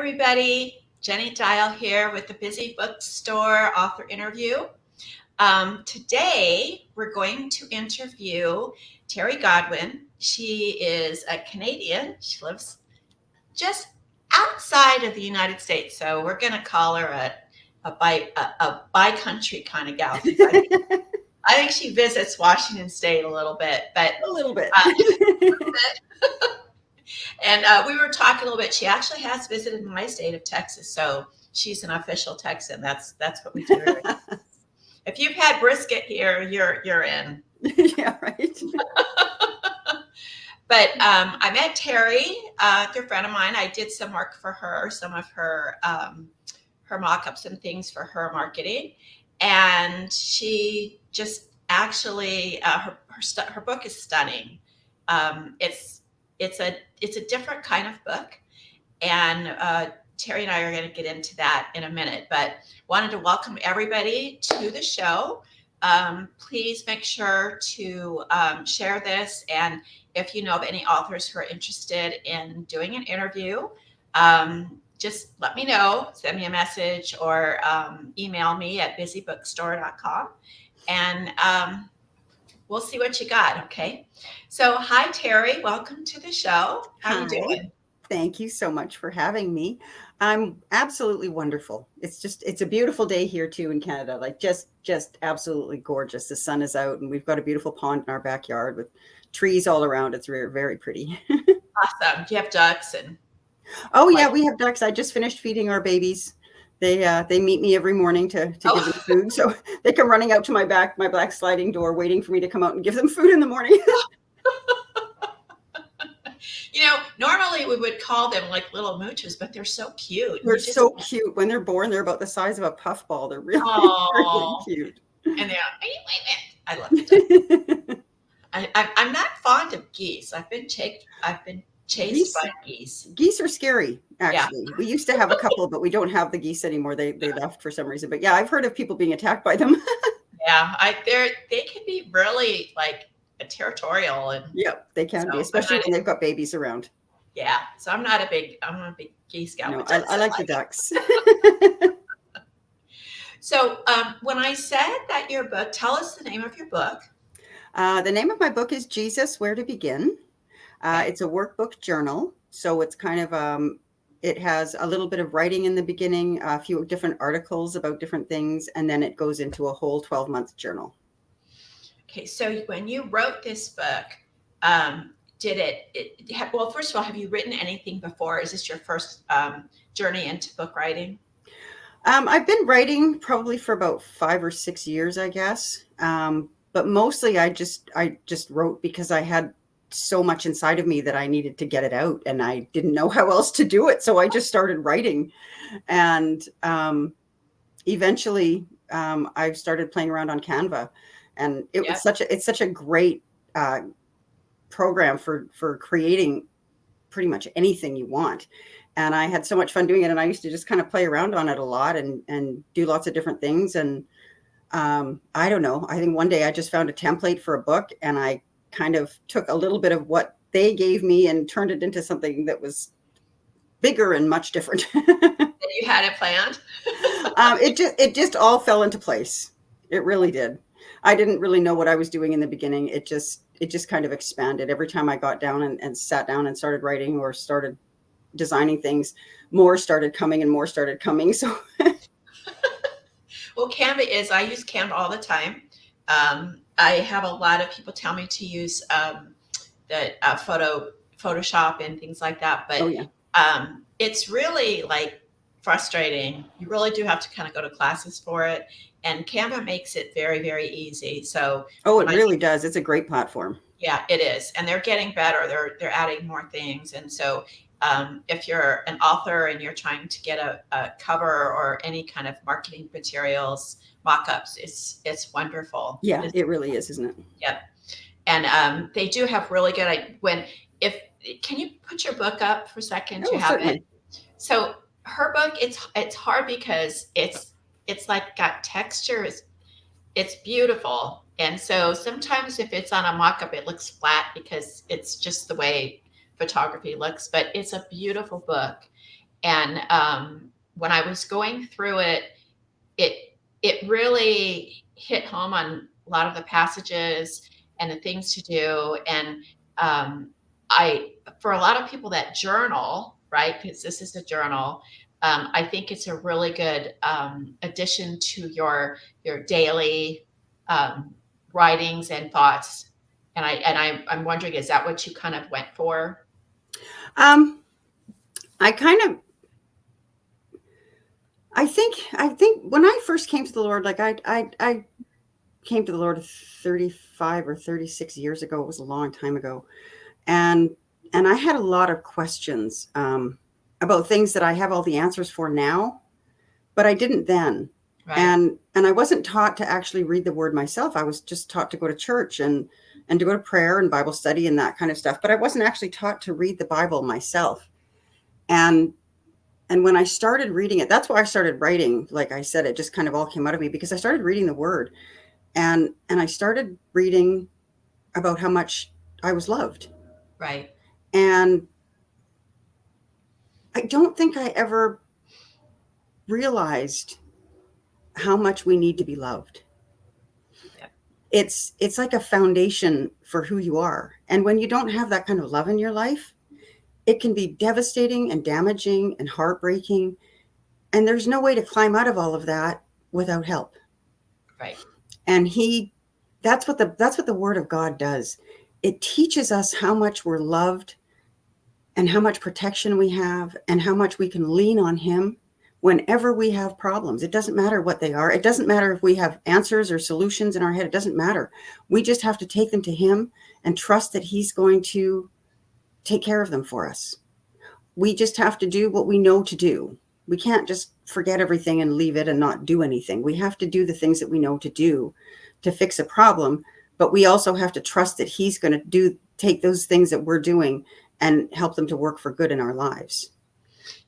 everybody. Jenny Dial here with the Busy Bookstore author interview. Today, we're going to interview Terri Godwin. She is a Canadian. She lives just outside of the United States. So we're going to call her a bi-country kind of gal. I think she visits Washington State a little bit, but A little bit. And we were talking a little bit. She actually has visited my state of Texas, so she's an official Texan. That's what we do. If you've had brisket here, you're in. Yeah, right. But I met Terri, a good friend of mine. I did some work for her, some of her mock-ups and things for her marketing, and she just actually her book is stunning. It's a different kind of book, and Terri and I are going to get into that in a minute, but wanted to welcome everybody to the show. Please make sure to share this, and if you know of any authors who are interested in doing an interview, just let me know, send me a message, or email me at busybookstore.com, and we'll see what you got, okay? So, hi, Terri. Welcome to the show. How are you doing? Thank you so much for having me. I'm absolutely wonderful. It's a beautiful day here too in Canada. Like just absolutely gorgeous. The sun is out and we've got a beautiful pond in our backyard with trees all around. It's very, very pretty. Awesome. Do you have ducks? Oh yeah, we have ducks. I just finished feeding our babies. They meet me every morning to give them food. So they come running out to my black sliding door, waiting for me to come out and give them food in the morning. Normally we would call them like little mooches, but they're so cute. They're so cute. When they're born, they're about the size of a puffball. They're really, really cute. And I love it. I'm not fond of geese. I've been chased by geese. Geese are scary, actually. Yeah. We used to have a couple, but we don't have the geese anymore. They left for some reason. But yeah, I've heard of people being attacked by them. Yeah, they can be really like territorial, and they can be, especially when they've got babies around. Yeah, so I'm not a big geese gal. No, I like the ducks. So when I said that your book, tell us the name of your book. The name of my book is Jesus, Where to Begin. It's a workbook journal, so it's kind of it has a little bit of writing in the beginning, a few different articles about different things, and then it goes into a whole 12-month journal. Okay, so when you wrote this book, well, first of all, have you written anything before? Is this your first journey into book writing? I've been writing probably for about 5 or 6 years, I guess. But mostly I just wrote because I had so much inside of me that I needed to get it out, and I didn't know how else to do it. So I just started writing, and eventually I started playing around on Canva, and it's such a great program for creating pretty much anything you want. And I had so much fun doing it, and I used to just kind of play around on it a lot and do lots of different things. And I don't know, I think one day I just found a template for a book, and I kind of took a little bit of what they gave me and turned it into something that was bigger and much different. You had it planned? It just all fell into place. It really did. I didn't really know what I was doing in the beginning. It just kind of expanded. Every time I got down and sat down and started writing or started designing things, more started coming and more started coming. So well, I use Canva all the time. I have a lot of people tell me to use the Photoshop and things like that, but it's really like frustrating. You really do have to kind of go to classes for it, and Canva makes it very, very easy. So it really does. It's a great platform. Yeah, it is, and they're getting better. They're adding more things, and so if you're an author and you're trying to get a cover or any kind of marketing materials, mock-ups, it's wonderful. Yeah, it really is, isn't it? Yep. And they do have really good, can you put your book up for a second? Oh, you have certainly. it. So her book, it's hard because it's like got texture. It's beautiful. And so sometimes if it's on a mock-up, it looks flat because it's just the way photography looks, but it's a beautiful book. And when I was going through it, it really hit home on a lot of the passages and the things to do. And I, for a lot of people that journal, right, because this is a journal, I think it's a really good addition to your daily um, writings and thoughts. And I'm wondering, is that what you kind of went for? Um, I kind of, I think when I first came to the Lord, like I came to the Lord 35 or 36 years ago. It was a long time ago. And, and I had a lot of questions, about things that I have all the answers for now, but I didn't then. Right, And I wasn't taught to actually read the word myself. I was just taught to go to church and to go to prayer and Bible study and that kind of stuff. But I wasn't actually taught to read the Bible myself. And and when I started reading it, that's why I started writing. Like I said, it just kind of all came out of me because I started reading the word, and I started reading about how much I was loved. right. And I don't think I ever realized how much we need to be loved. Yeah. It's like a foundation for who you are. And when you don't have that kind of love in your life, it can be devastating and damaging and heartbreaking. And there's no way to climb out of all of that without help. Right. And that's what the word of God does. It teaches us how much we're loved and how much protection we have and how much we can lean on him whenever we have problems. It doesn't matter what they are. It doesn't matter if we have answers or solutions in our head. It doesn't matter. We just have to take them to him and trust that he's going to take care of them for us. We just have to do what we know to do. We can't just forget everything and leave it and not do anything. We have to do the things that we know to do to fix a problem, but we also have to trust that he's going to take those things that we're doing and help them to work for good in our lives,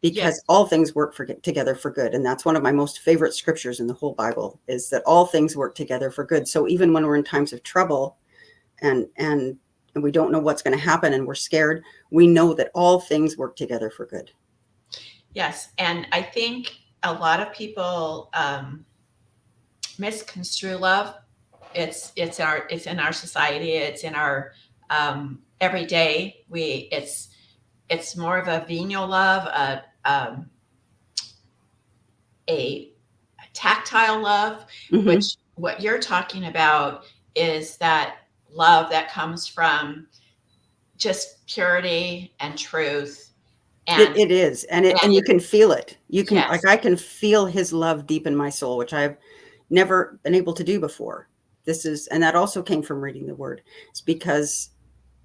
because Yes. all things work together for good. And that's one of my most favorite scriptures in the whole Bible, is that all things work together for good. So even when we're in times of trouble and we don't know what's going to happen and we're scared, we know that all things work together for good. Yes, and I think a lot of people misconstrue love. It's in our society. It's in our everyday. It's more of a venial love, a tactile love. Mm-hmm. Which what you're talking about is that love that comes from just purity and truth It, and it is, and you and can feel it. You can, like, yes, I can feel his love deep in my soul, which I've never been able to do before. And that also came from reading the Word. It's because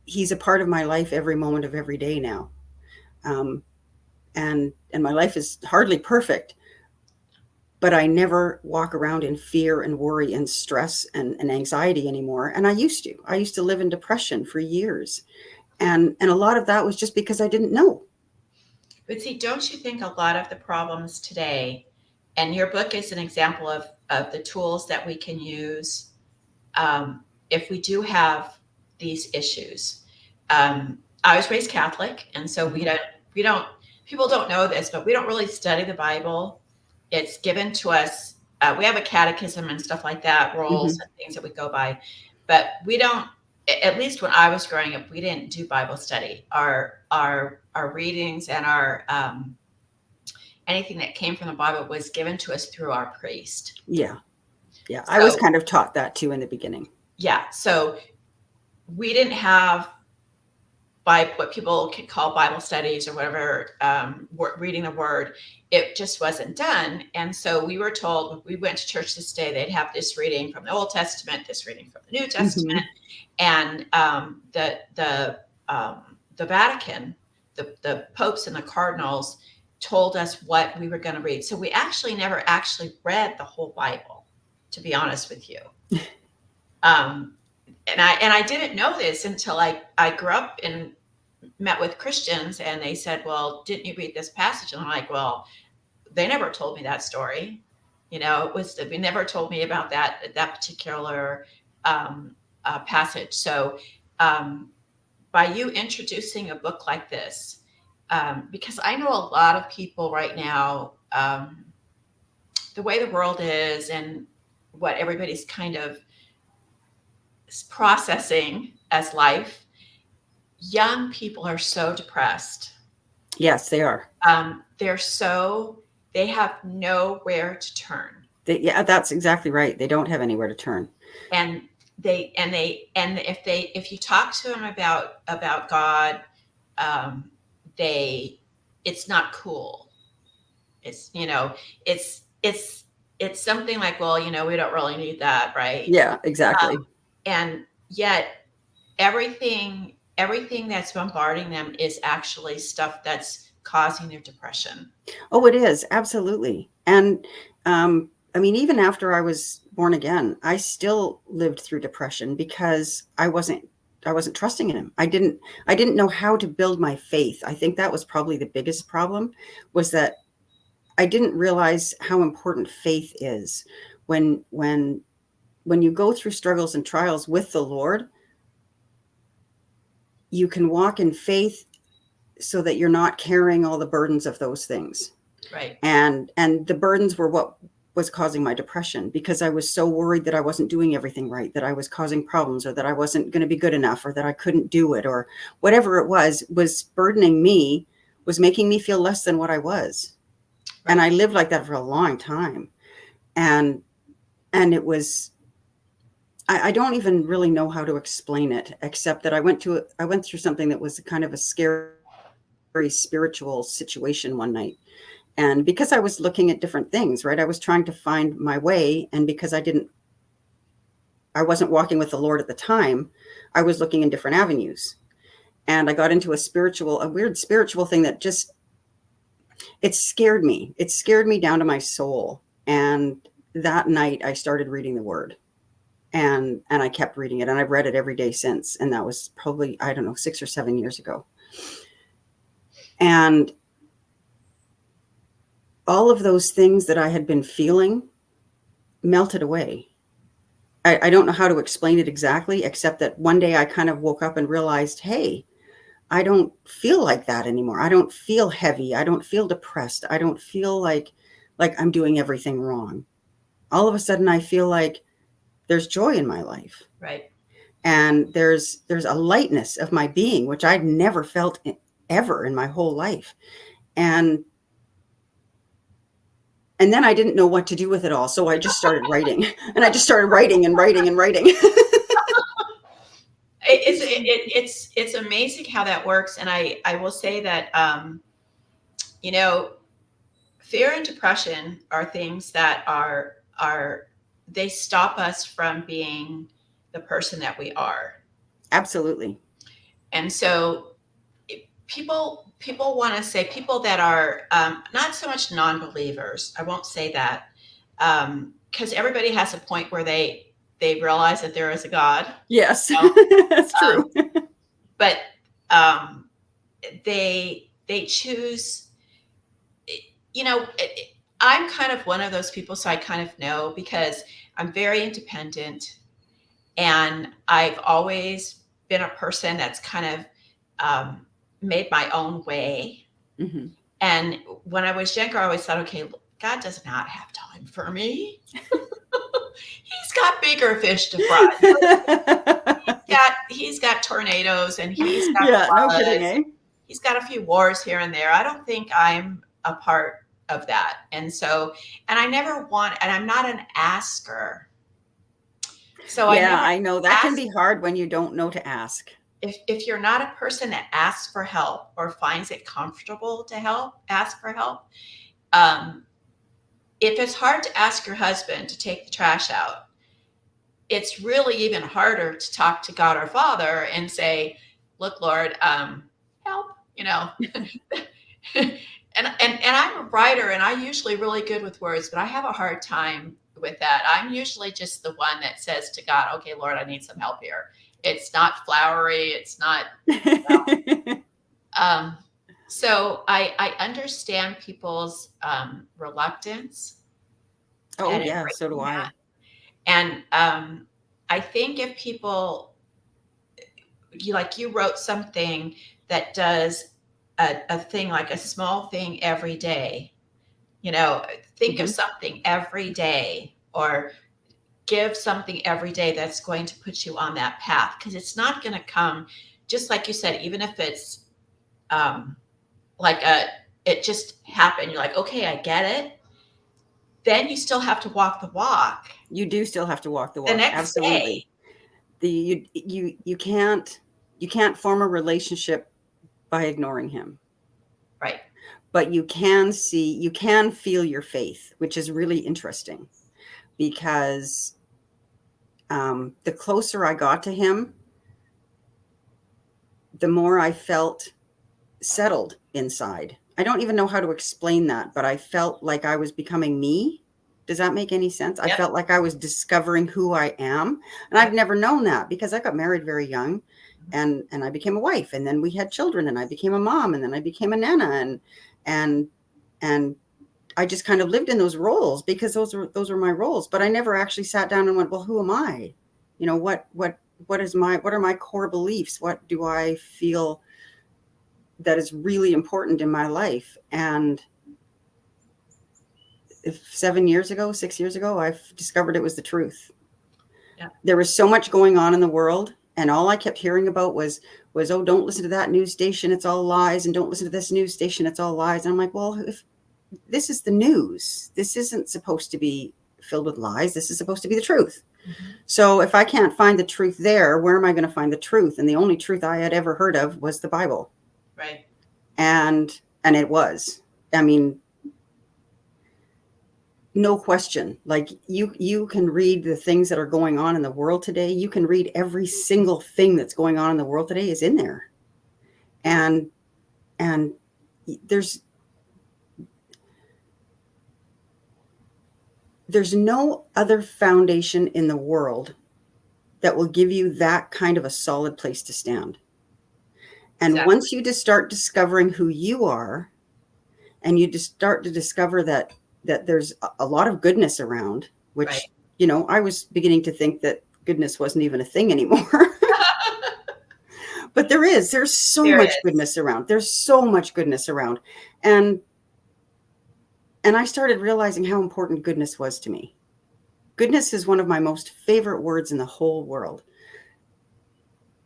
he's a part of my life every moment of every day now, um, and my life is hardly perfect, but I never walk around in fear and worry and stress and anxiety anymore. And I used to live in depression for years, and a lot of that was just because I didn't know. but see, don't you think a lot of the problems today, and your book is an example of the tools that we can use if we do have these issues. I was raised Catholic, and so Mm-hmm. we don't, people don't know this, but we don't really study the Bible. It's given to us. We have a catechism and stuff like that, rules Mm-hmm. and things that we go by, but we don't. At least when I was growing up, we didn't do Bible study. Our readings and our anything that came from the Bible was given to us through our priest. Yeah. Yeah, I was So kind of taught that too in the beginning. yeah, so we didn't have by what people could call Bible studies or whatever, reading the Word. It just wasn't done, and so we were told when we went to church this day, they'd have this reading from the Old Testament, this reading from the New Testament, Mhm. and the Vatican, the popes and the cardinals told us what we were going to read. So we actually never actually read the whole Bible, to be honest with you. Um, and I didn't know this until I grew up and met with Christians, and they said, "Well, didn't you read this passage?" And I'm like, "Well, they never told me that story. You know, it was they never told me about that particular passage." So, um, by you introducing a book like this because I know a lot of people right now, the way the world is and what everybody's kind of processing as life, young people are so depressed. Yes, they are. They're so, they have nowhere to turn. Yeah, that's exactly right. They don't have anywhere to turn. And if you talk to them about God, um, they, it's not cool. It's, it's, it's, it's something like, well, we don't really need that, right? Yeah, exactly. And yet everything that's bombarding them is actually stuff that's causing their depression. Oh, it is. Absolutely. And I mean, even after I was born again, I still lived through depression because I wasn't trusting in him. I didn't know how to build my faith. I think that was probably the biggest problem, was that I didn't realize how important faith is. When when when you go through struggles and trials with the Lord, you can walk in faith so that you're not carrying all the burdens of those things. Right. And the burdens were what was causing my depression, because I was so worried that I wasn't doing everything right, that I was causing problems, or that I wasn't going to be good enough, or that I couldn't do it, or whatever it was burdening me, was making me feel less than what I was. Right. And I lived like that for a long time. And it was, I don't even really know how to explain it, except that I went through something that was kind of a scary spiritual situation one night. And because I was looking at different things, right? I was trying to find my way. And because I wasn't walking with the Lord at the time, I was looking in different avenues. And I got into a weird spiritual thing that just, it scared me. It scared me down to my soul. And that night I started reading the Word. And I kept reading it, and I've read it every day since. And that was probably, I don't know, 6 or 7 years ago. And all of those things that I had been feeling melted away. I don't know how to explain it exactly, except that one day I kind of woke up and realized, hey, I don't feel like that anymore. I don't feel heavy. I don't feel depressed. I don't feel like I'm doing everything wrong. All of a sudden I feel like there's joy in my life. Right. And there's a lightness of my being, which I'd never felt ever in my whole life. And then I didn't know what to do with it all. So I just started writing, and I just started writing and writing and writing. It's amazing how that works. And I will say that, you know, fear and depression are things that are, they stop us from being the person that we are. Absolutely. And so people want to say, people that are, not so much non-believers, I won't say that, because everybody has a point where they realize that there is a God. Yes, that's true. But they choose, I'm kind of one of those people, so I kind of know, because I'm very independent, and I've always been a person that's kind of, made my own way. Mm-hmm. And when I was younger, I always thought, okay, God does not have time for me. He's got bigger fish to fry. He's got tornadoes, and he's got yeah, floods. no kidding, eh? He's got a few wars here and there. I don't think I'm a part of that. And so, and I never want, and I'm not an asker. So yeah, I know that can be hard when you don't know to ask. If you're not a person that asks for help or finds it comfortable to ask for help, if it's hard to ask your husband to take the trash out, it's really even harder to talk to God our Father and say, look, Lord, help, and I'm a writer, and I'm usually really good with words, but I have a hard time with that. I'm usually just the one that says to God, okay, Lord, I need some help here. It's not flowery. It's not. So I understand people's reluctance. Oh yeah, so do I. And I think if people, you wrote something that does a thing, like a small thing every day. Think of something every day, or give something every day that's going to put you on that path, because it's not going to come just like you said. Even if it's um, like it just happened, you're like, okay, I get it. Then you still have to walk the walk. You do still have to walk the The walk. next day. Absolutely. You can't form a relationship by ignoring him. Right. But you can feel your faith, which is really interesting, because the closer I got to him, the more I felt settled inside. I don't even know how to explain that, but I felt like I was becoming me. Does that make any sense? Yep. I felt like I was discovering who I am. And I've never known that, because I got married very young, and I became a wife, and then we had children, and I became a mom, and then I became a nana, and I just kind of lived in those roles because those were my roles. But I never actually sat down and went, well, who am I? What are my core beliefs? What do I feel that is really important in my life? And if 6 years ago, I've discovered it was the truth. Yeah. There was so much going on in the world, and all I kept hearing about was, oh, don't listen to that news station, it's all lies, and don't listen to this news station, it's all lies. And I'm like, well, if this is the news, this isn't supposed to be filled with lies. This is supposed to be the truth. Mm-hmm. So if I can't find the truth there, where am I going to find the truth? And the only truth I had ever heard of was the Bible. Right. And it was, I mean, no question. Like, you can read the things that are going on in the world today. You can read every single thing that's going on in the world today is in there. And there's no other foundation in the world that will give you that kind of a solid place to stand. And exactly. Once you just start discovering who you are, and you just start to discover that there's a lot of goodness around, which, right. I was beginning to think that goodness wasn't even a thing anymore. But there's so much goodness around. There's so much goodness around. And I started realizing how important goodness was to me. Goodness is one of my most favorite words in the whole world,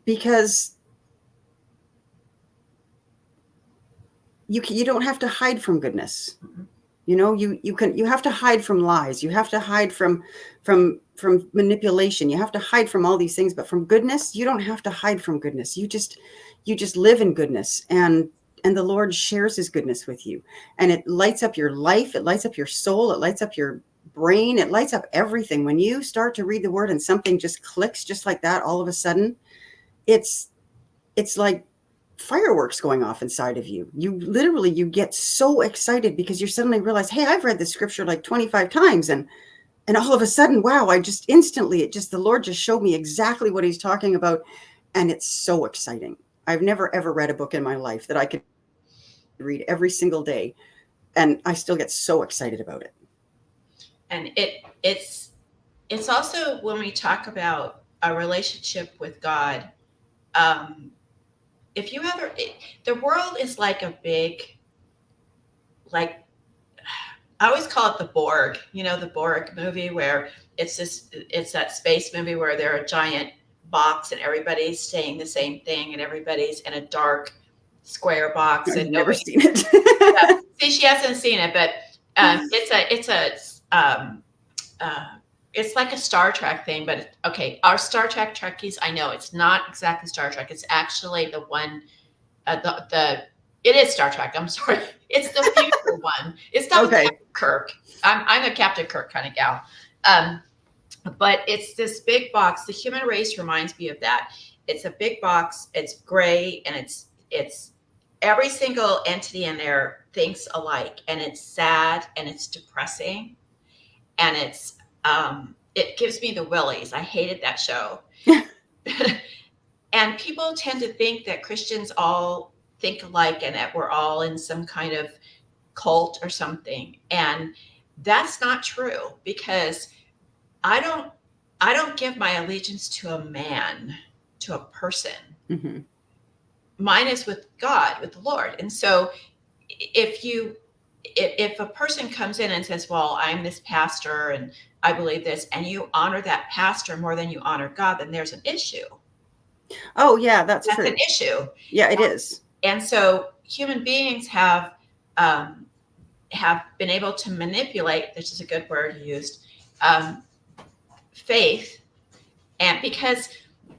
because you don't have to hide from goodness. Mm-hmm. You have to hide from lies. You have to hide from manipulation. You have to hide from all these things. But from goodness, you don't have to hide from goodness. You just live in goodness, and the Lord shares his goodness with you, and it lights up your life. It lights up your soul. It lights up your brain. It lights up everything. When you start to read the word and something just clicks just like that, all of a sudden, it's like fireworks going off inside of you. You get so excited because you suddenly realize, hey, I've read this scripture like 25 times. And all of a sudden, wow, the Lord just showed me exactly what he's talking about. And it's so exciting. I've never, ever read a book in my life that I could read every single day, and I still get so excited about it. And it's also, when we talk about a relationship with God, if you ever, the world is like a big, like, I always call it the Borg, the Borg movie, where it's that space movie where they're a giant box and everybody's saying the same thing, and everybody's in a dark square box. I've never seen it. Yeah. See, she hasn't seen it, but it's like a Star Trek thing. But okay, our Star Trek Trekkies, I know it's not exactly Star Trek. It's actually the one, it is Star Trek. I'm sorry, it's the future one. It's not okay. Captain Kirk. I'm a Captain Kirk kind of gal. But it's this big box. The human race reminds me of that. It's a big box. It's gray, and it's every single entity in there thinks alike, and it's sad, and it's depressing, and it gives me the willies. I hated that show. And people tend to think that Christians all think alike, and that we're all in some kind of cult or something. And that's not true, because I don't give my allegiance to a man, to a person. Mm-hmm. mine is with God, with the Lord. And so if a person comes in and says, well, I'm this pastor and I believe this, and you honor that pastor more than you honor God, then there's an issue. Oh yeah, that's That's an true. issue. Yeah, it is. And so human beings have been able to manipulate, this is a good word used, faith. And because,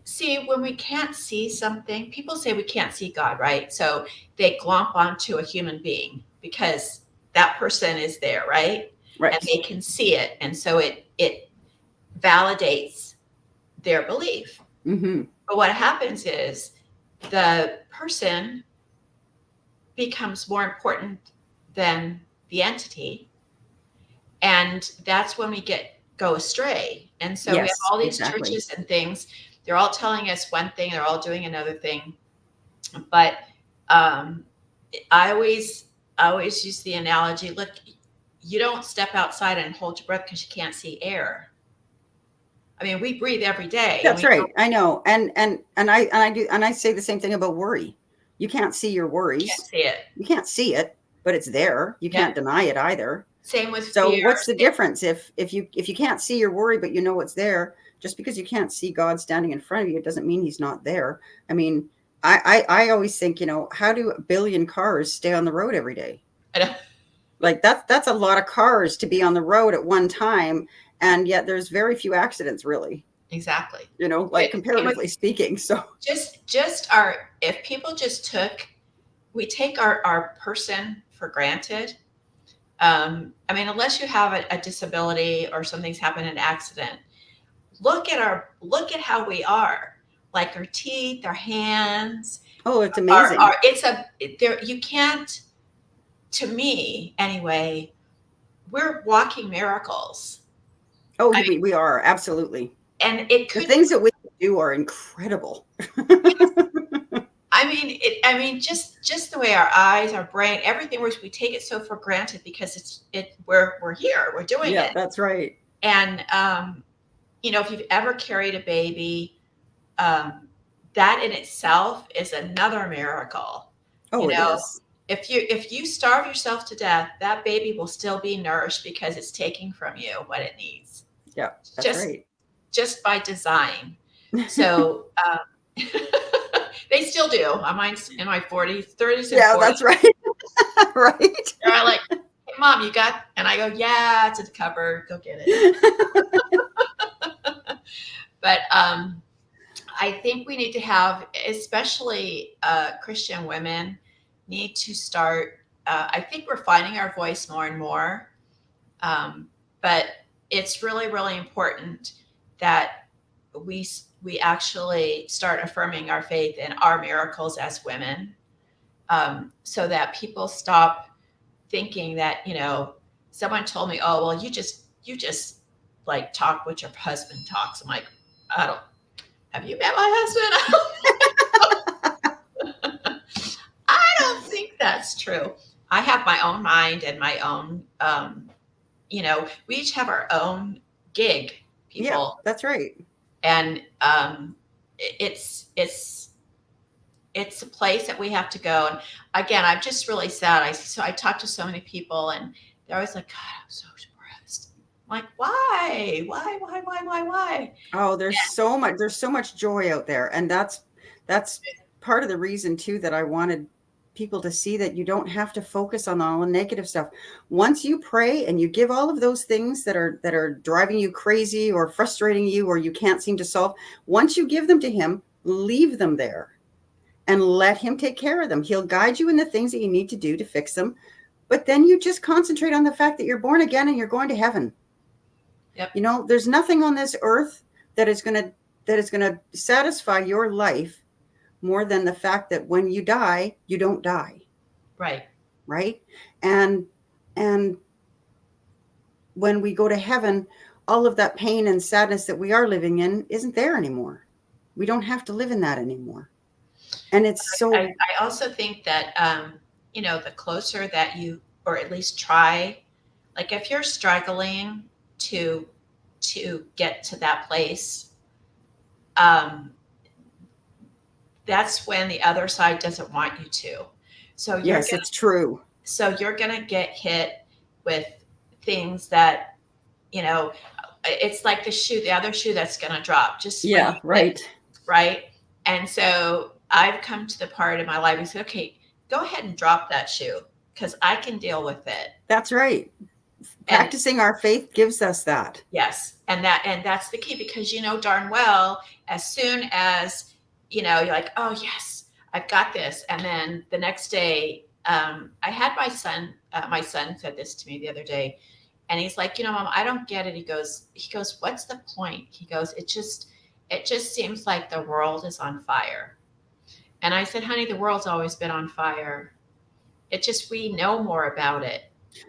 see, when we can't see something, people say we can't see God, right? So they glomp onto a human being because that person is there, right? Right. And they can see it. And so it validates their belief. Mm-hmm. But what happens is the person becomes more important than the entity. And that's when we go astray. And so we have Yes, all these exactly. churches and things. They're all telling us one thing, they're all doing another thing. But um, I always use the analogy, look, you don't step outside and hold your breath because you can't see air. I mean, we breathe every day and That's we right. I know. And I say the same thing about worry. You can't see your can't worries. see it. You can't see it, but it's there. You Yep. can't deny it either. Same with So fear. what's the difference if you can't see your worry but you know it's there? Just because you can't see God standing in front of you, it doesn't mean he's not there. I mean, I always think, how do a billion cars stay on the road every day? Like that's a lot of cars to be on the road at one time, and yet there's very few accidents really. Exactly. Like comparatively speaking. So just if people just we take our person for granted. I mean, unless you have a disability or something's happened, an accident, look at how we are, like our teeth, our hands, oh, it's amazing. you can't, to me anyway, we're walking miracles. Oh, I mean, we are absolutely. and it The could, things that we do are incredible. I mean, just the way our eyes, our brain, everything, we take it so for granted because we're here, we're doing Yeah, it. that's right. And if you've ever carried a baby, that in itself is another miracle. Oh, it is. If you starve yourself to death, that baby will still be nourished because it's taking from you what it needs. Yeah, that's Just right. just by design. So they still do. Mine's in my 40s, 30s and Yeah, 40s. that's right. Right. They're like, hey, Mom, you got, and I go, yeah, it's in the cupboard. Go get it. But I think we need to have, especially Christian women, need to start. I think we're finding our voice more and more, but it's really, really important that we actually start affirming our faith and our miracles as women, so that people stop thinking that someone told me, oh well, you just like talk what your husband talks. I'm like, I don't. Have you met my husband? I don't think that's true. I have my own mind and my own, we each have our own gig, Yeah, people. that's right. And it's a place that we have to go. And again, I'm just really sad. I talk to so many people and they're always like, God, I'm so depressed. I'm like, why? Oh, there's so much joy out there, and that's part of the reason too that I wanted people to see that you don't have to focus on all the negative stuff. Once you pray and you give all of those things that are driving you crazy or frustrating you or you can't seem to solve, once you give them to him, leave them there and let him take care of them. He'll guide you in the things that you need to do to fix them. But then you just concentrate on the fact that you're born again and you're going to heaven. Yep. There's nothing on this earth that is going to satisfy your life more than the fact that when you die, you don't die. Right. Right? And when we go to heaven, all of that pain and sadness that we are living in isn't there anymore. We don't have to live in that anymore. And it's so I also think that the closer that you, or at least try, like if you're struggling to get to that place, that's when the other side doesn't want you to. So Yes, it's true. you're gonna get hit with things that, you know, it's like the other shoe that's gonna drop just when you Yeah, right. right? And so I've come to the part in my life and said, okay, go ahead and drop that shoe because I can deal with it. That's right. And Practicing our faith gives us that. yes, and that's the key because you know darn well as soon as you're like, oh yes, I've got this, and then the next day, I had my son. My son said this to me the other day, and he's like, Mom, I don't get it. He goes, what's the point? He goes, it just seems like the world is on fire. And I said, honey, the world's always been on fire. It just we know more about it.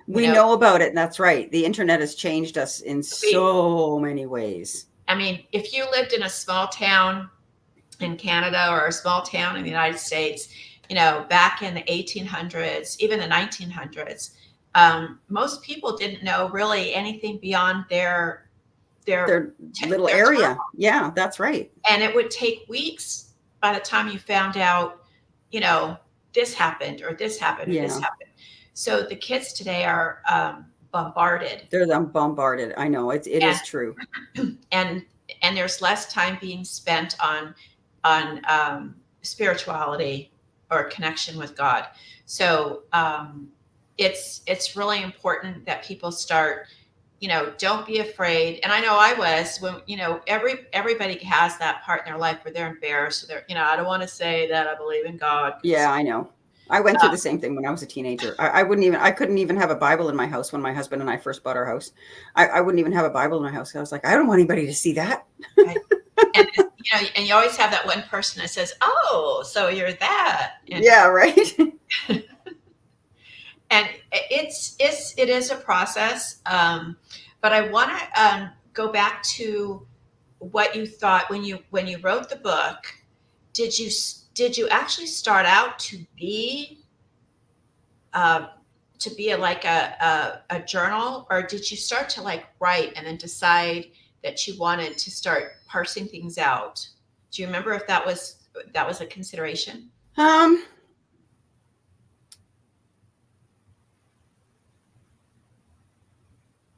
You We know, know about it. That's right. The internet has changed us in we so many ways. I mean, if you lived in a small town in Canada or a small town in the United States, back in the 1800s, even the 1900s, most people didn't know really anything beyond their Their little their town, area. Yeah, that's right. and it would take weeks by the time you found out, you know, this happened or this happened or this Yeah. happened. So the kids today are bombarded, They're bombarded. I know it and is true. and and there's less time being spent on spirituality or connection with God. So it's really important that people start. Don't be afraid. And I know I was when everybody has that part in their life where they're embarrassed. They're I don't want to say that I believe in God. Yeah, I know. I went through the same thing when I was a teenager. I couldn't even have a Bible in my house when my husband and I first bought our house. I wouldn't even have a Bible in my house. I was like, I don't want anybody to see that. Right? And and you always have that one person that says, "Oh, so you're that." And, yeah, right. and it is a process. But I want to go back to what you thought when you wrote the book. Did you actually start out uh, to be like a journal, or did you start to like write and then decide that you wanted to start parsing things out? Do you remember if that was a consideration? Um,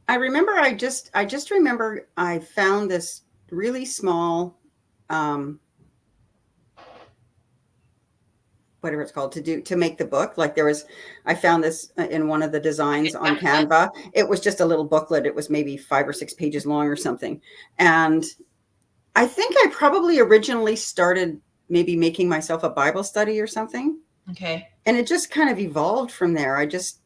I remember I just remember I found this really small whatever it's called to make the book. Like I found this in one of the designs on Canva. It was just a little booklet. It was maybe 5 or 6 pages long or something. And I think I probably originally started maybe making myself a Bible study or something. Okay. And it just kind of evolved from there. I just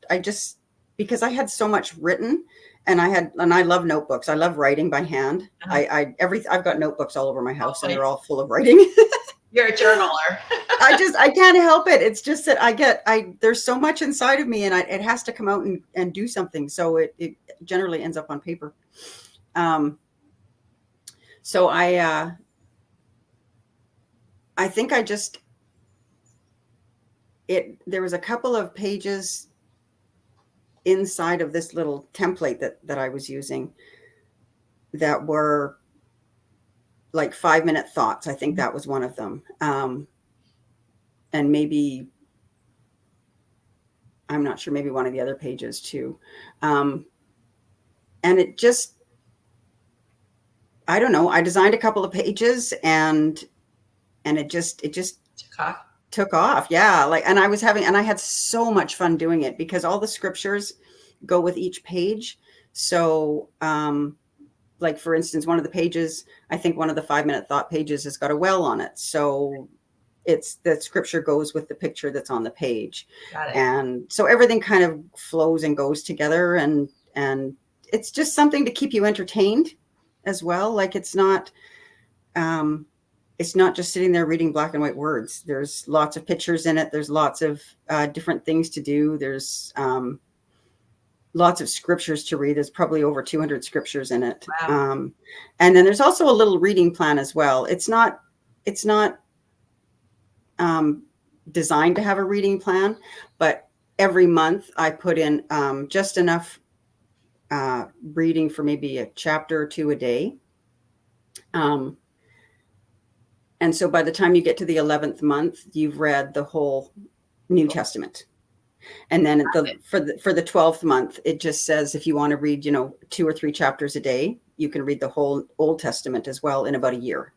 because I had so much written and I love notebooks. I love writing by hand. I've got notebooks all over my house and they're all full of writing. You're a journaler. I can't help it. It's just that there's so much inside of me and it has to come out and do something. So it generally ends up on paper. So I think there was a couple of pages inside of this little template that I was using that were like 5-minute thoughts. I think that was one of them. And maybe, I'm not sure, maybe one of the other pages too. And it just, I don't know. I designed a couple of pages and it just took off. Yeah. And I had so much fun doing it because all the scriptures go with each page. So, like for instance, one of the pages, I think one of the 5-minute thought pages has got a well on it. So the scripture goes with the picture that's on the page. Got it. And so everything kind of flows and goes together and it's just something to keep you entertained as well. Like it's not just sitting there reading black and white words. There's lots of pictures in it. There's lots of different things to do. There's lots of scriptures to read. There's probably over 200 scriptures in it. Wow. And then there's also a little reading plan as well. It's not designed to have a reading plan, but every month I put in just enough reading for maybe a chapter or two a day. And so by the time you get to the 11th month, you've read the whole New Testament. And then for the 12th month, it just says if you want to read, 2 or 3 chapters a day, you can read the whole Old Testament as well in about a year.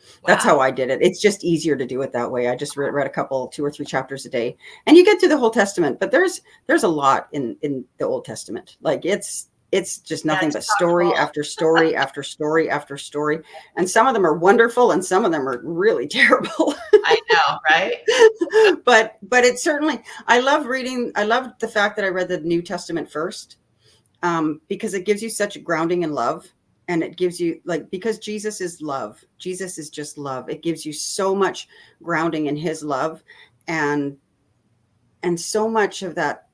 Wow. That's how I did it. It's just easier to do it that way. I just read a couple, 2 or 3 chapters a day, and you get through the whole Testament. But there's a lot in the Old Testament. Like it's just nothing but story after story after story after story. And some of them are wonderful and some of them are really terrible. I know, right? but it's certainly, I love the fact that I read the New Testament first, because it gives you such a grounding in love. And it gives you, like, because Jesus is love. Jesus is just love. It gives you so much grounding in his love, and so much of that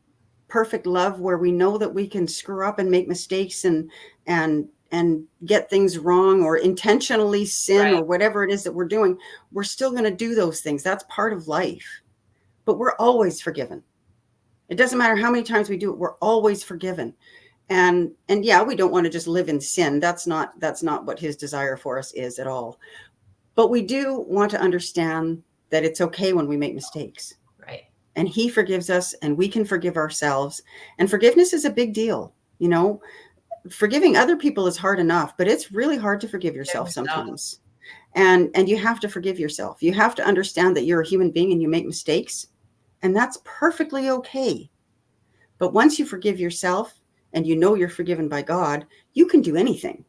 perfect love where we know that we can screw up and make mistakes and get things wrong or intentionally sin, right, or whatever it is that we're doing. We're still going to do those things. That's part of life, but we're always forgiven. It doesn't matter how many times we do it. We're always forgiven. And yeah, we don't want to just live in sin. That's not what his desire for us is at all. But we do want to understand that it's okay when we make mistakes. Right. And he forgives us, and we can forgive ourselves. And forgiveness is a big deal. Forgiving other people is hard enough, but it's really hard to forgive yourself sometimes. And you have to forgive yourself. You have to understand that you're a human being and you make mistakes, and that's perfectly okay. But once you forgive yourself and you're forgiven by God, you can do anything.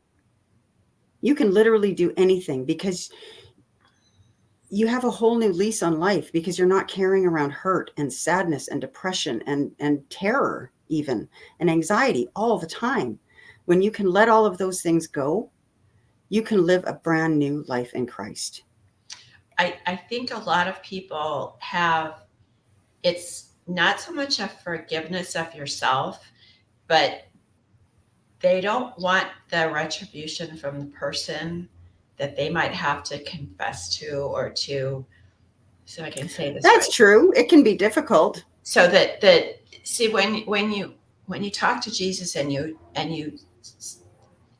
You can literally do anything, because you have a whole new lease on life, because you're not carrying around hurt and sadness and depression and terror even, and anxiety all the time. When you can let all of those things go, you can live a brand new life in Christ. I think a lot of people it's not so much a forgiveness of yourself, but they don't want the retribution from the person that they might have to confess to, or to, so I can say this. That's right. True. It can be difficult. So that see, when you talk to Jesus and you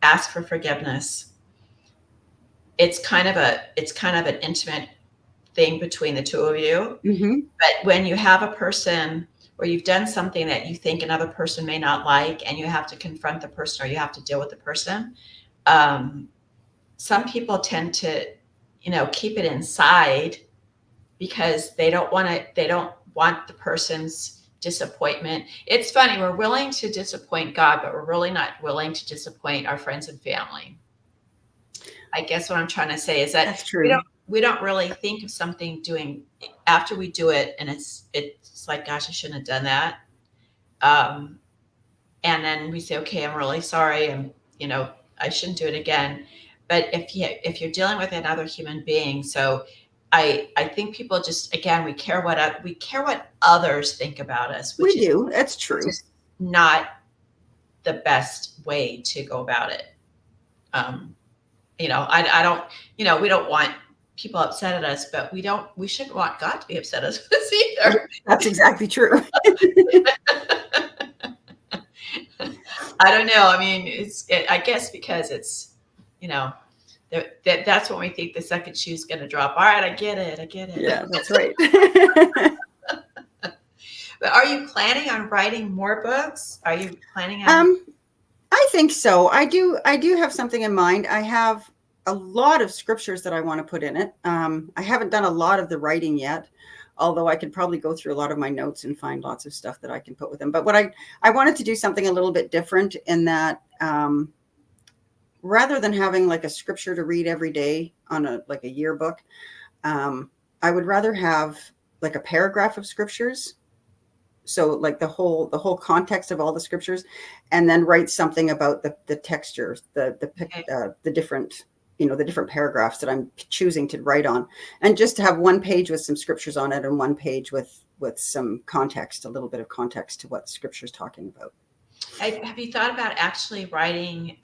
ask for forgiveness, it's kind of an intimate thing between the two of you. Mm-hmm. But when you have a person where you've done something that you think another person may not like, and you have to confront the person, or you have to deal with the person, some people tend to, keep it inside because they don't want the person's disappointment. It's funny, we're willing to disappoint God, but we're really not willing to disappoint our friends and family. I guess what I'm trying to say is that that's true. We don't really think of something doing after we do it, and it's like, gosh, I shouldn't have done that. And then we say, okay, I'm really sorry, and I shouldn't do it again. But if you're dealing with another human being, so I think people just, again, we care what others think about us. We do. That's true. Just not the best way to go about it. I don't, we don't want people upset at us, but we shouldn't want God to be upset at us either. That's exactly true. I don't know. I mean, I guess because it's, that's when we think the second shoe's going to drop. All right, I get it. Yeah, that's right. But are you planning on writing more books? Are you planning on? I think so. I do have something in mind. I have a lot of scriptures that I want to put in it. I haven't done a lot of the writing yet, although I could probably go through a lot of my notes and find lots of stuff that I can put with them. But what I wanted to do something a little bit different in that, rather than having like a scripture to read every day on a yearbook, I would rather have like a paragraph of scriptures. So like the whole context of all the scriptures, and then write something about the textures, the different, the different paragraphs that I'm choosing to write on, and just to have one page with some scriptures on it and one page with some context, a little bit of context to what the scripture is talking about. Have you thought about actually writing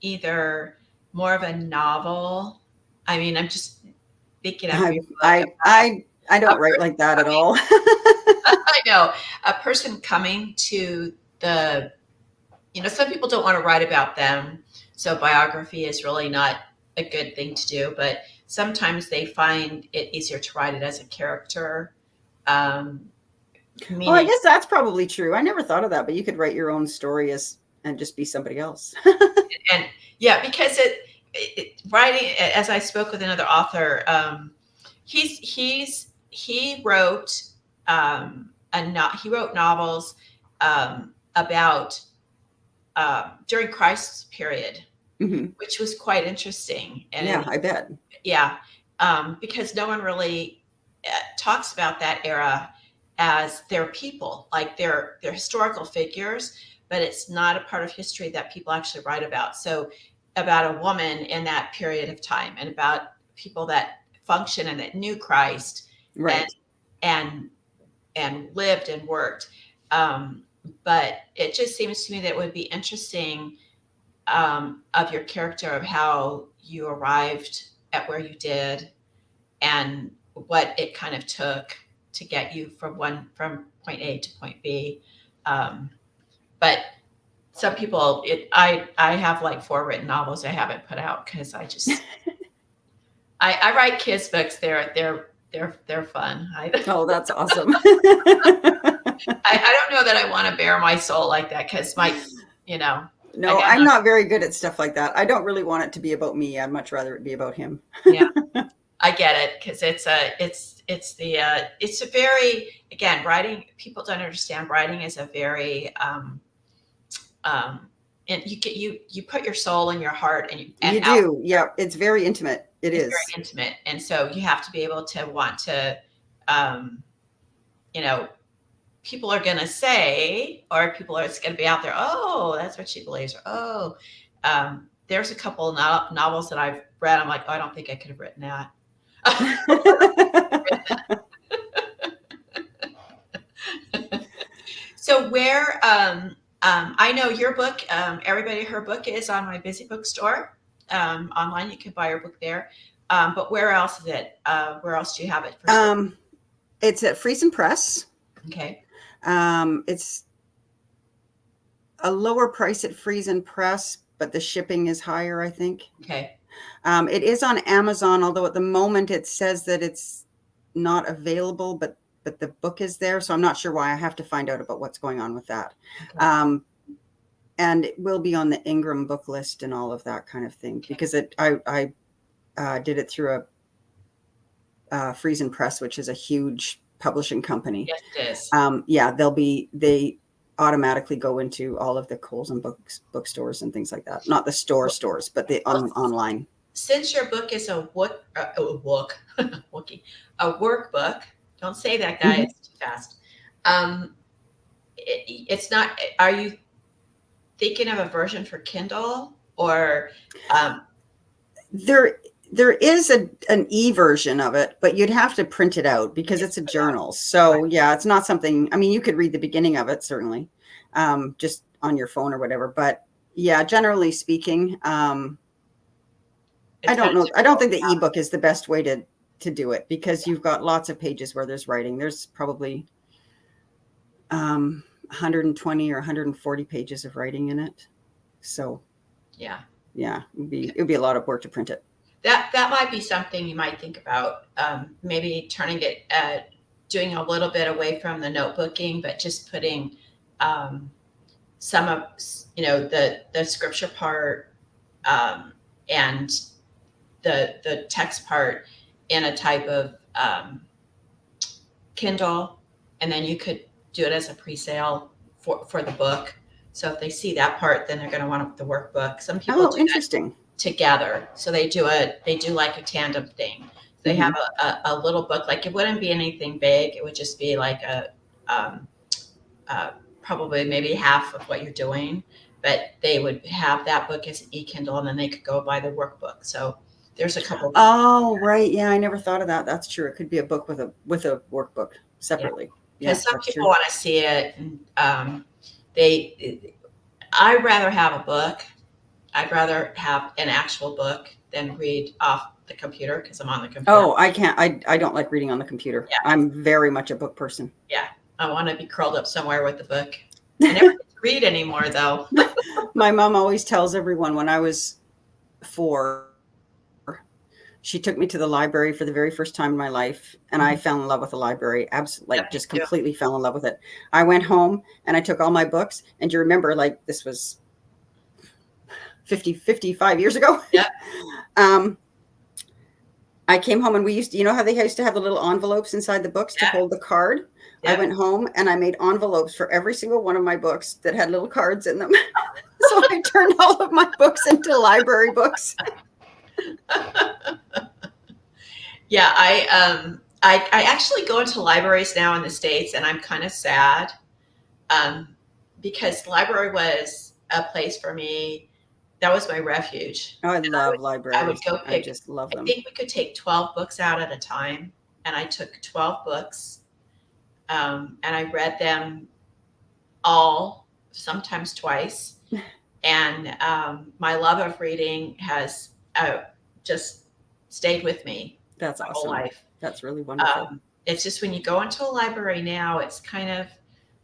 either more of a novel? I mean, I'm just thinking of I don't write like that at all. I know. A person coming to some people don't want to write about them, so biography is really not a good thing to do. But sometimes they find it easier to write it as a character. Well, I Meaning, guess that's probably true. I never thought of that, but you could write your own story as and just be somebody else. and yeah, because writing, as I spoke with another author, he wrote he wrote novels about during Christ's period, Mm-hmm. which was quite interesting. Yeah, And I bet. yeah, because no one really talks about that era as their people, like they're historical figures, but it's not a part of history that people actually write about. So about a woman in that period of time, and about people that function and that knew Christ, and Right. and lived and worked. Um, but it just seems to me that it would be interesting, of your character, of how you arrived at where you did, and what it kind of took to get you from point A to point B. But some people, I have like 4 written novels I haven't put out because I write kids books. They're fun. Oh, that's awesome. I don't know that I want to bare my soul like that, because you know, I No, got I'm not very good at stuff like that. I don't really want it to be about me. I'd much rather it be about him. yeah, I get it, because it's a very, again, writing. People don't understand writing is a very and you put your soul and your heart and You out. do. Yeah, it's very intimate. It It's very is. intimate, and so you have to be able to want to, um, you know, people are going to say, or people are going to be out there, oh, that's what she believes, or oh, there's a couple of novels that I've read. I'm like, oh, I don't think I could have written that. So where, I know your book, everybody, her book is on my Busy Bookstore. Online, you can buy her book there. But where else is it? Where else do you have it for sale? It's at Friesen Press. Okay. It's a lower price at Friesen Press, but the shipping is higher, I think. Okay. It is on Amazon, although at the moment it says that it's not available, but the book is there. So I'm not sure why. I have to find out about what's going on with that. Okay. And it will be on the Ingram book list and all of that kind of thing, Okay. because I did it through a Friesen Press, which is a huge publishing company. Yes, it is. Yeah, they automatically go into all of the Kohl's and bookstores and things like that. Not the stores, but the online. Since your book is a Wookie, a workbook, don't say that, guy. Mm-hmm. It's too fast. It's not. Are you thinking of a version for Kindle, or There is an e-version of it, but you'd have to print it out because it's a journal. So yeah, it's not something, I mean, you could read the beginning of it, certainly, just on your phone or whatever. But yeah, generally speaking, I don't know. I don't think the ebook is the best way to do it, because you've got lots of pages where there's writing. There's probably 120 or 140 pages of writing in it. So yeah, it would be a lot of work to print it. That might be something you might think about, maybe turning it, doing a little bit away from the notebooking, but just putting some of, the scripture part, and the text part in a type of Kindle, and then you could do it as a pre-sale for the book. So if they see that part, then they're going to want the workbook. Some people do interesting. That together, so they do like a tandem thing. They have a little book, like it wouldn't be anything big. It would just be like probably maybe half of what you're doing, but they would have that book as an e-Kindle, and then they could go buy the workbook. So there's a couple. Oh, right. Yeah, I never thought of that. That's true. It could be a book with a workbook separately. Because some people want to see it, and I'd rather have a book. I'd rather have an actual book than read off the computer, because I'm on the computer. Oh, I can't. I don't like reading on the computer. Yeah. I'm very much a book person. Yeah. I want to be curled up somewhere with the book. I never get to read anymore, though. My mom always tells everyone, when I was 4, She took me to the library for the very first time in my life, and I Mhm. fell in love with the library. Absolutely, Yeah, like me just too. completely fell in love with it. I went home and I took all my books. And you remember, like this was 55 years ago. Yep, um, I came home and we used to, you know how they used to have the little envelopes inside the books to yep, hold the card? I yep. went home and I made envelopes for every single one of my books that had little cards in them. So I turned all of my books into library books. Yeah, I actually go into libraries now in the States, and I'm kind of sad, um, because the library was a place for me. That was my refuge. Oh, I And love I would libraries. go I pick, just love I them. think we could take 12 books out at a time. And I took 12 books, and I read them all, sometimes twice. And my love of reading has just stayed with me That's my whole awesome. life. That's really wonderful. It's just when you go into a library now, it's kind of,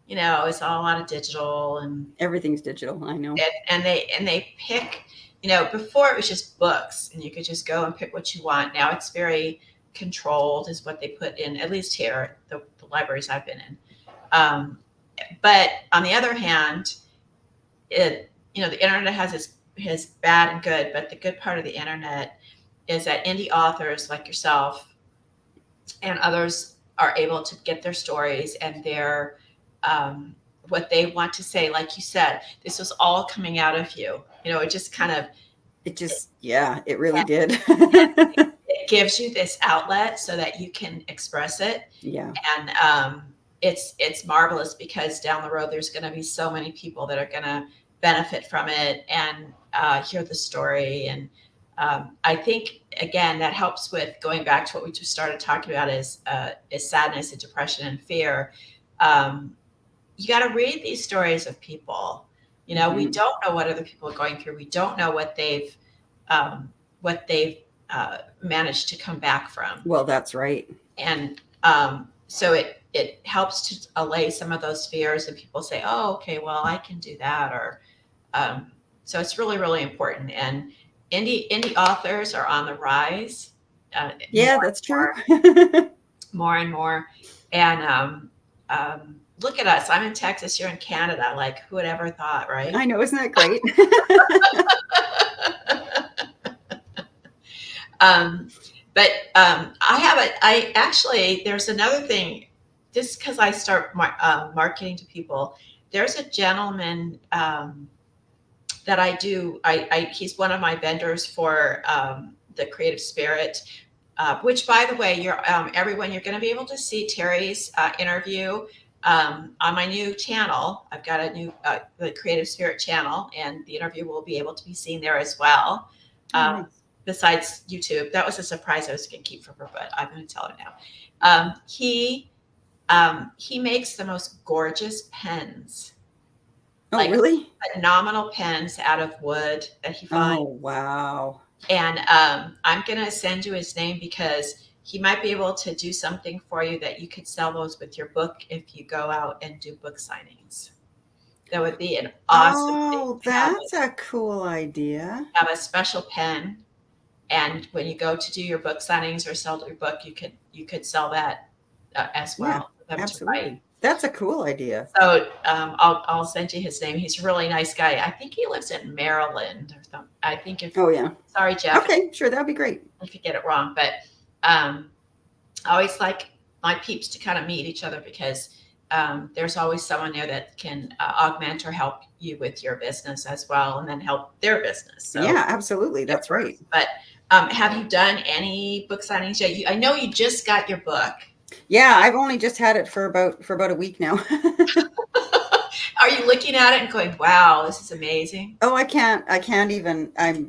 it's all a lot of digital, Everything's digital. I know. and they pick, before it was just books and you could just go and pick what you want. Now it's very controlled, is what they put in, at least here, the libraries I've been in. But on the other hand, the internet has its bad and good, but the good part of the internet is that indie authors like yourself and others are able to get their stories and their what they want to say. Like you said, this was all coming out of you. It just kind of It just, yeah, it really did. it gives you this outlet so that you can express it. Yeah. And it's marvelous, because down the road there's going to be so many people that are going to benefit from it and hear the story. And I think, again, that helps with going back to what we just started talking about, is sadness and depression and fear. um, you got to read these stories of people. We Mhm. don't know what other people are going through. We don't know um, what they've managed to come back from. Well, that's right. And so it helps to allay some of those fears, and people say, oh, okay, well, I can do that. Or so it's really, really important. And indie authors are on the rise, Yeah, that's true. more and more. And look at us. I'm in Texas, you're in Canada. Like, who would ever thought, right? I know, isn't that great? um, but I actually, there's another thing, just because I start marketing to people. There's a gentleman that I do. He's one of my vendors for the Creative Spirit, which, by the way, everyone, you're going to be able to see Terri's interview on my new channel. I've got a new the Creative Spirit channel, and the interview will be able to be seen there as well. Oh, Um, nice. Besides YouTube, that was a surprise I was going to keep from her, but I'm going to tell her now. He makes the most gorgeous pens, Oh, like really? phenomenal pens out of wood that he finds. Oh, wow. And I'm going to send you his name, because he might be able to do something for you that you could sell those with your book if you go out and do book signings. That would be an awesome thing Oh, to have, that's a cool idea. have a special pen. And when you go to do your book signings or sell your book, you could sell that as Yeah, well for them to write. absolutely. That's a cool idea. So I'll send you his name. He's a really nice guy. I think he lives in Maryland or something. I think if Oh, yeah. sorry, Jeff, Okay, sure, that'd be great. if you get it wrong, but um, I always like my peeps to kind of meet each other, because there's always someone there that can augment or help you with your business as well, and then help their business. So Yeah, absolutely. it That's right. works. But have you done any book signings yet? I know you just got your book. Yeah, I've only just had it for about a week now. Are you looking at it and going, "Wow, this is amazing"? Oh, I can't even. I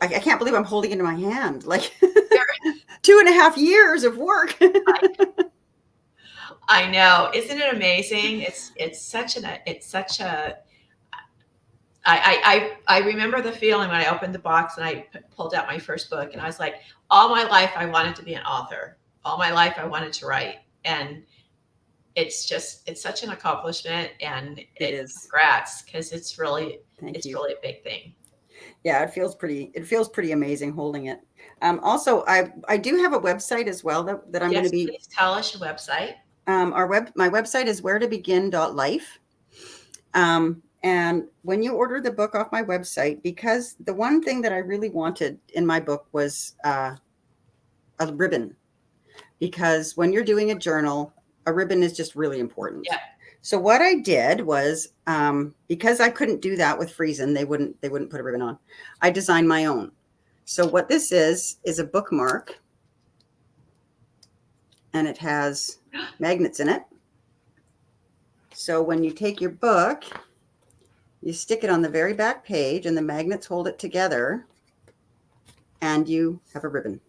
can't believe I'm holding it in my hand. Like 2.5 years of work. I know, isn't it amazing? It's such a I remember the feeling when I opened the box and I pulled out my first book, and I was like, all my life I wanted to be an author. All my life I wanted to write, and it's such an accomplishment, and It is. congrats, because Thank it's you. really a big thing. Yeah, it feels pretty amazing holding it. Also, I do have a website as well that I'm going to Yes, be. please tell us your website. My website is wheretobegin.life. And when you order the book off my website, because the one thing that I really wanted in my book was a ribbon, because when you're doing a journal, a ribbon is just really important. Yeah. So what I did was, because I couldn't do that with Friesen, they wouldn't put a ribbon on. I designed my own. So what this is a bookmark, and it has magnets in it. So when you take your book, you stick it on the very back page, and the magnets hold it together, and you have a ribbon.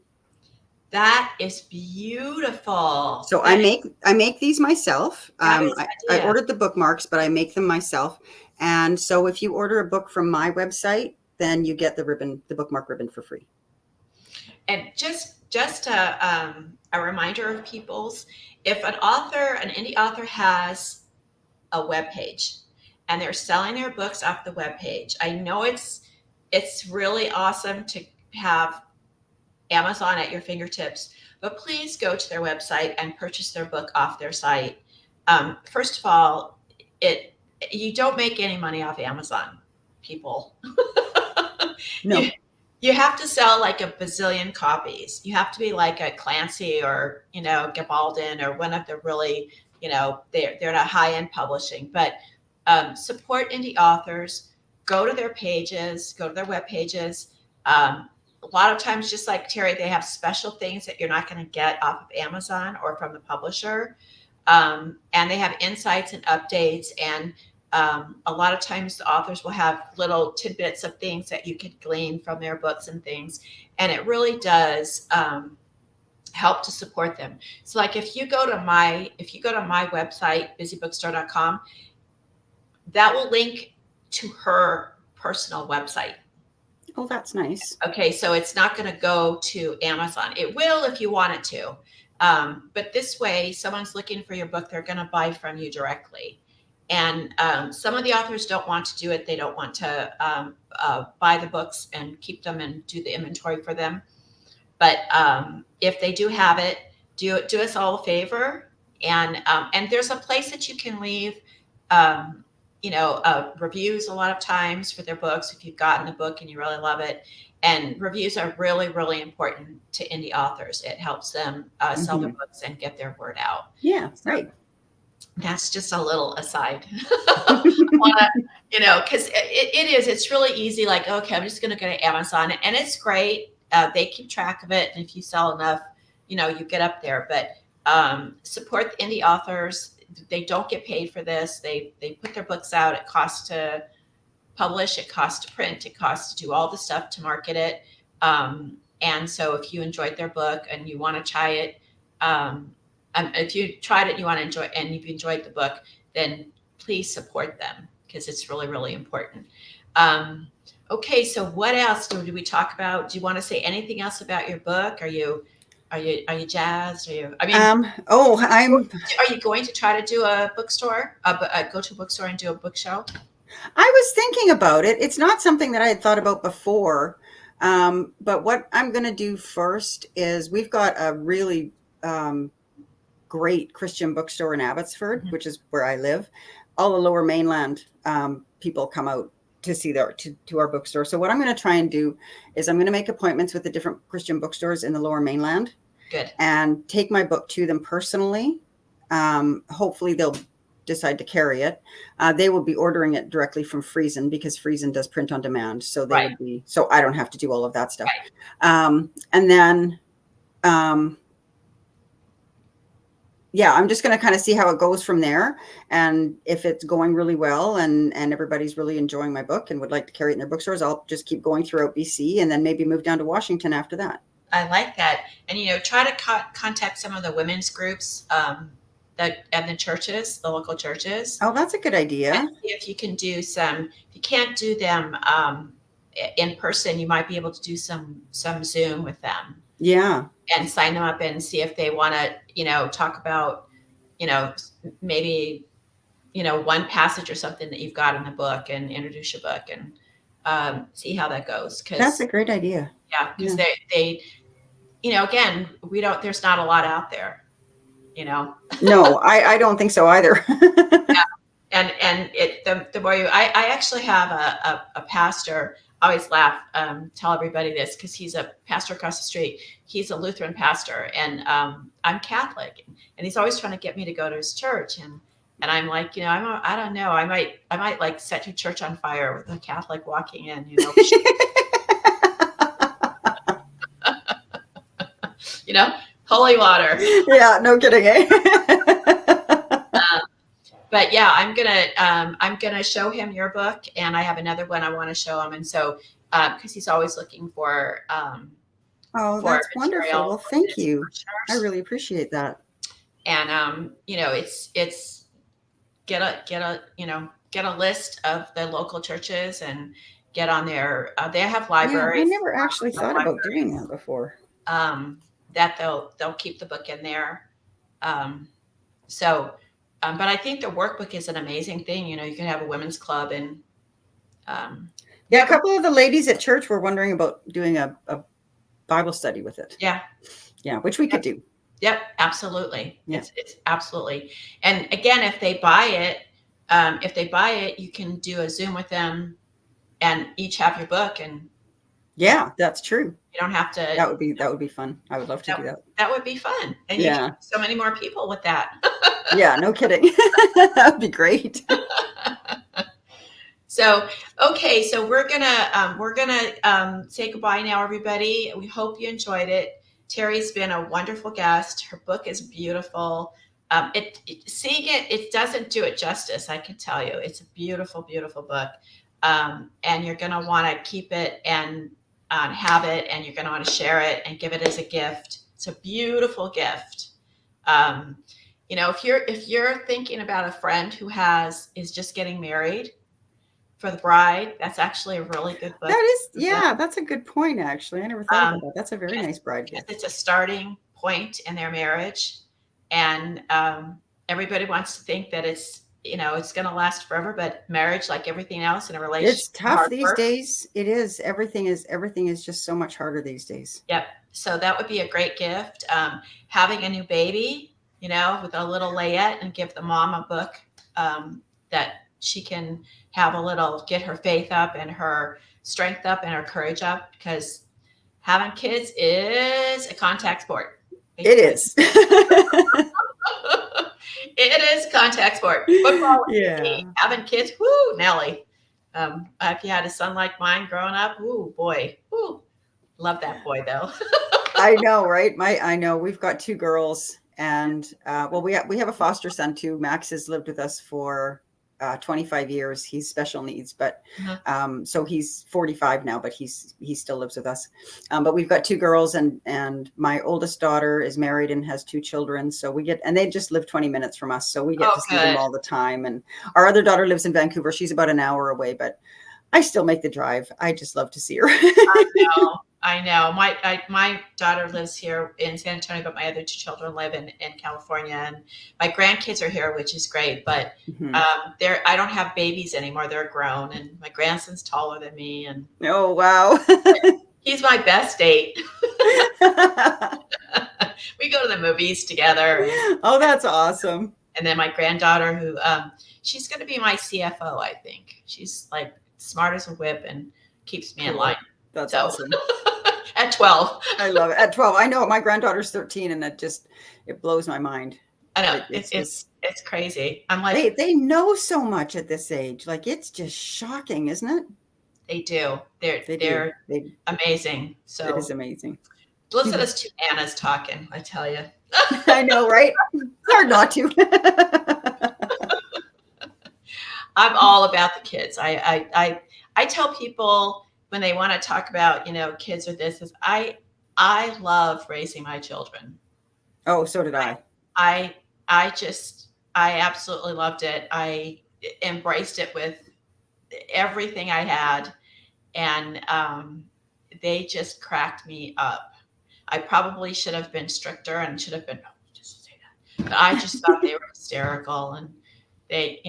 That is beautiful. So That is I make these myself. fabulous I idea. ordered the bookmarks, but I make them myself. And so if you order a book from my website, then you get the ribbon, the bookmark ribbon for free. And just a reminder of people's, if an author, an indie author has a web page and they're selling their books off the web page, I know it's really awesome to have Amazon at your fingertips, but please go to their website and purchase their book off their site. First of all, it you don't make any money off Amazon, people. you No. you have to sell like a bazillion copies. You have to be like a Clancy or Gabaldon or one of the really they're not high end publishing, but support indie authors. Go to their pages, go to their web pages. A lot of times, just like Terri, they have special things that you're not going to get off of Amazon or from the publisher. And they have insights and updates. And a lot of times the authors will have little tidbits of things that you could glean from their books and things. And it really does help to support them. So like if you go to my website, busybookstore.com, that will link to her personal website. Oh, that's nice. Okay, so it's not going to go to Amazon. It will if you want it to. But this way, someone's looking for your book, they're going to buy from you directly. And some of the authors don't want to do it. They don't want to buy the books and keep them and do the inventory for them. But if they do have it, do us all a favor. And there's a place that you can leave reviews a lot of times for their books if you've gotten a book and you really love it. And reviews are really, really important to indie authors. It helps them sell their books and get their word out. Yeah, so right. That's just a little aside. Because it's really easy. Like, okay, I'm just going to go to Amazon, and it's great. They keep track of it. And if you sell enough, you get up there. But support the indie authors. They don't get paid for this. They put their books out. It costs to publish. It costs to print. It costs to do all the stuff to market it. And so if you enjoyed their book and you want to try it, if you tried it and you want to enjoy and you've enjoyed the book, then please support them because it's really, really important. Okay, so what else do we talk about? Do you want to say anything else about your book? Are you jazzed? Are you? I mean, Are you going to try to do a bookstore? Go to a bookstore and do a book show? I was thinking about it. It's not something that I had thought about before. But what I'm going to do first is we've got a really great Christian bookstore in Abbotsford, which is where I live. All the Lower Mainland people come out to see to our bookstore. So what I'm going to try and do is I'm going to make appointments with the different Christian bookstores in the Lower Mainland. Good. And take my book to them personally. Hopefully they'll decide to carry it. They will be ordering it directly from Friesen because Friesen does print on demand. So they would be, so I don't have to do all of that stuff. Right. And then, I'm just going to kind of see how it goes from there. And if it's going really well and everybody's really enjoying my book and would like to carry it in their bookstores, I'll just keep going throughout BC and then maybe move down to Washington after that. I like that. And, try to contact some of the women's groups that and the churches, the local churches. Oh, that's a good idea. And see if you can do some, if you can't do them in person, you might be able to do some Zoom with them. Yeah. And sign them up and see if they want to, talk about, maybe, one passage or something that you've got in the book and introduce your book. And see how that goes. That's a Because great idea. yeah, because Yeah. they, again, there's not a lot out there, No, I don't think so either. and the more I actually have a pastor. I always laugh, tell everybody this, because he's a pastor across the street. He's a Lutheran pastor, and I'm Catholic, and he's always trying to get me to go to his church, and I'm like, I don't know, I might like set your church on fire with a Catholic walking in, holy water. Yeah, no kidding, eh? But yeah, I'm gonna show him your book, and I have another one I want to show him, and so because he's always looking Oh, for that's wonderful. material Well, for thank his you. I parishioners, really appreciate that. and it's get a list of the local churches and get on there. They have Yeah, I libraries, never actually thought about doing that before. um, that they'll keep the book in there. Um, so, but I think the workbook is an amazing thing. You can have a women's club, and Yeah, a couple of the ladies at church were wondering about doing a Bible study with it. Yeah. Yeah, which we could do. Yep, absolutely. Yeah. It's absolutely. And again, if they buy it, you can do a Zoom with them and each have your book, and yeah, that's true. you don't have to. That would be fun. I would love to do that. That would be fun. And you can so many more people with that. Yeah, no kidding. That would be great. So, okay, so we're gonna say goodbye now, everybody. We hope you enjoyed it. Terri's been a wonderful guest. Her book is beautiful. Seeing it doesn't do it justice, I can tell you. It's a beautiful, beautiful book, and you're gonna want to keep it and have it, and you're gonna want to share it and give it as a gift. It's a beautiful gift. If you're thinking about a friend who is just getting married, for the bride, that's actually a really good book. That's a good point, actually. I never thought about that. That's a very nice bride gift. It's a starting point in their marriage, and everybody wants to think that it's going to last forever, but marriage, like everything else in a relationship, it's tough these days. It is. Everything is just so much harder these days. Yep. So that would be a great gift. Having a new baby, with a little layette, and give the mom a book that she can have get her faith up and her strength up and her courage up, because having kids is a contact sport. It is. It is contact sport. Football, having kids, whoo, Nelly. If you had a son like mine growing up, ooh, boy, ooh, love that boy though. I know, right? I know. We've got two girls, and we have a foster son too. Max has lived with us for 25 years. He's special needs, but so he's 45 now, but he still lives with us. But we've got two girls, and my oldest daughter is married and has two children. So they just live 20 minutes from us. So we get to see them all the time. And our other daughter lives in Vancouver. She's about an hour away, but I still make the drive. I just love to see her. I know. My daughter lives here in San Antonio, but my other two children live in California, and my grandkids are here, which is great. But I don't have babies anymore. They're grown, and my grandson's taller than me. And oh wow, he's my best date. We go to the movies together. Oh, that's awesome. And then my granddaughter, who she's going to be my CFO, I think. She's like smart as a whip and keeps me in line. That's awesome. At 12. I love it. At 12. I know my granddaughter's 13, and it blows my mind. I know. It's crazy. I'm like, they know so much at this age. Like, it's just shocking, isn't it? They do. They're amazing. So it is amazing. Listen to us two Annas talking, I tell you. I know, right? It's hard not to. I'm all about the kids. I tell people when they want to talk about, kids or this, is I love raising my children. Oh, so did I. I absolutely loved it. I embraced it with everything I had, and they just cracked me up. I probably should have been stricter and should have been, just say that. But I just thought they were hysterical, and they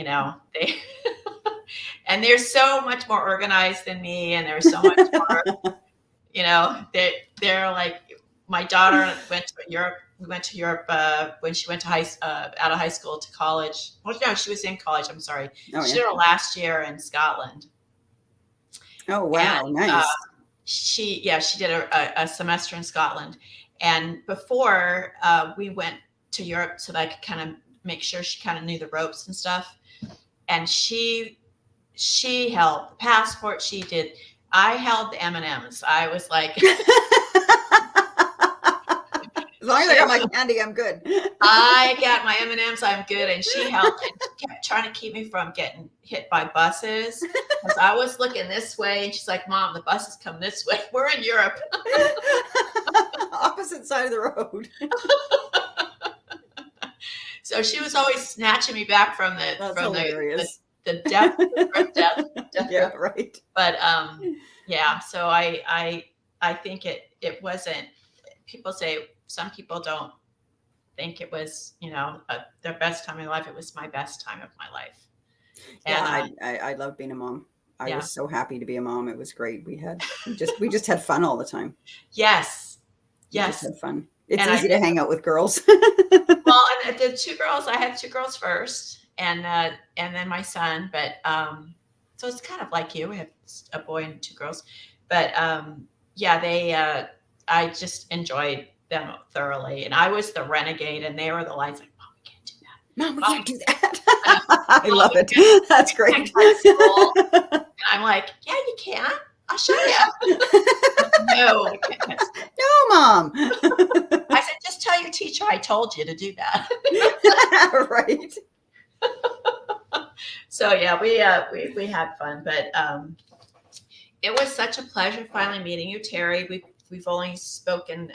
And they're so much more organized than me, and they're so much more, they're like, my daughter went to Europe. We went to Europe when she went to out of high school to college. Well, no, she was in college. I'm sorry. Oh, She yeah. did her last year in Scotland. Oh, wow. And Nice. she did a semester in Scotland. And before we went to Europe, so that I could kind of make sure she kind of knew the ropes and stuff. And she held the passport. She did. I held the M&Ms. I was like, as long as I got my candy, I'm good. I got my M&Ms, I'm good. And she helped and kept trying to keep me from getting hit by buses. Because I was looking this way, and she's like, Mom, the buses come this way. We're in Europe. Opposite side of the road. So she was always snatching me back from the death. Yeah, right. But so I think it wasn't. People say, some people don't think it was, their best time in life. It was my best time of my life. And I love being a mom. I was so happy to be a mom. It was great. We just had fun all the time. Yes. We just had fun. It's easy to hang out with girls. Well, and the two girls, I had two girls first, and then my son. But so it's kind of like you. We have a boy and two girls. But I just enjoyed them thoroughly. And I was the renegade, and they were the lights like, Mom, we can't do that. Mom, we can't do that. I love it. That's great. I'm like, yeah, you can. I'll show you. No, no, Mom. I said, just tell your teacher I told you to do that. Right. So yeah, we had fun, but it was such a pleasure finally meeting you, Terri. We've only spoken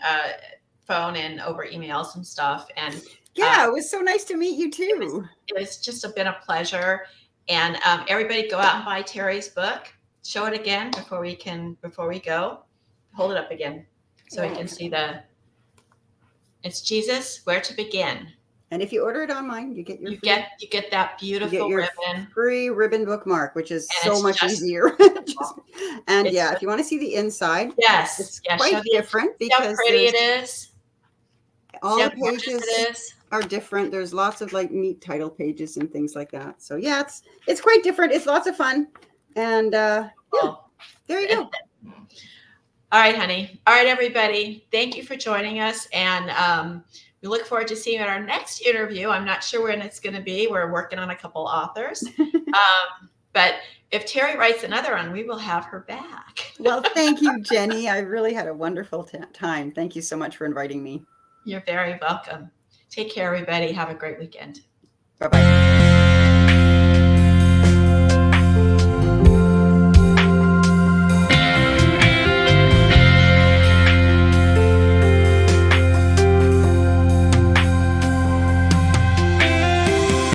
phone and over emails and stuff, and it was so nice to meet you too. It's just been a pleasure. And everybody, go out and buy Terri's book. Show it again before we go. Hold it up again so we can see it's Jesus, Where to Begin. And if you order it online, you get your you get that beautiful ribbon, free ribbon bookmark, which is so much easier. And if you want to see the inside, it's quite different because how pretty it is. All the pages are different. There's lots of like neat title pages and things like that. So yeah, it's quite different. It's lots of fun. And there you go. All right, honey. All right, everybody. Thank you for joining us. And we look forward to seeing you at our next interview. I'm not sure when it's going to be. We're working on a couple authors. But if Terri writes another one, we will have her back. Well, thank you, Jenny. I really had a wonderful time. Thank you so much for inviting me. You're very welcome. Take care, everybody. Have a great weekend. Bye-bye.